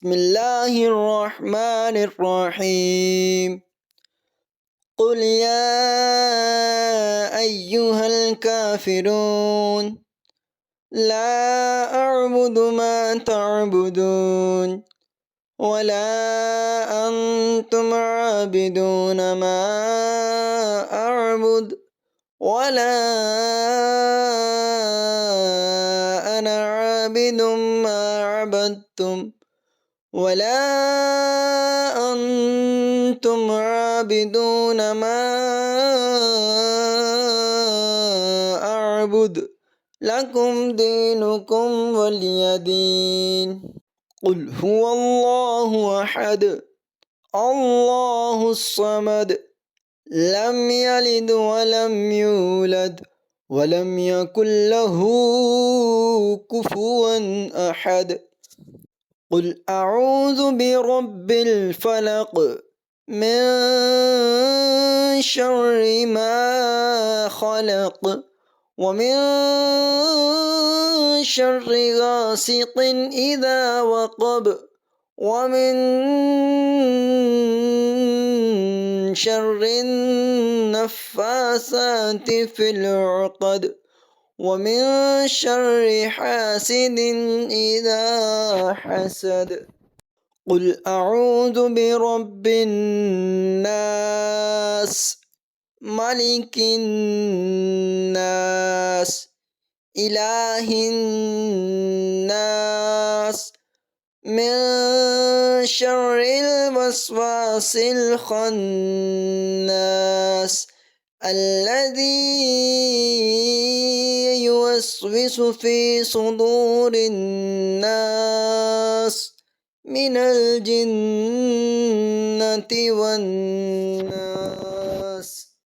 بسم الله الرحمن الرحيم قل يا أيها الكافرون لا أعبد ما تعبدون ولا أنتم عابدون ما أعبد ولا أنا عابد ما عبدتم ولا أنتم عابدون ما أعبد لكم دينكم ولي دين قل هو الله أحد الله الصمد لم يلد ولم يولد ولم يكن له كفوا أحد قل أعوذ برب الفلق من شر ما خلق ومن شر غاسق إذا وقب ومن شر النفاثات في العقد ومن شر حاسد إذا حسد قل أعوذ برب الناس ملك الناس إله الناس من شر الوسواس الخناس الذي يوسوس في صدور الناس من الجنة والناس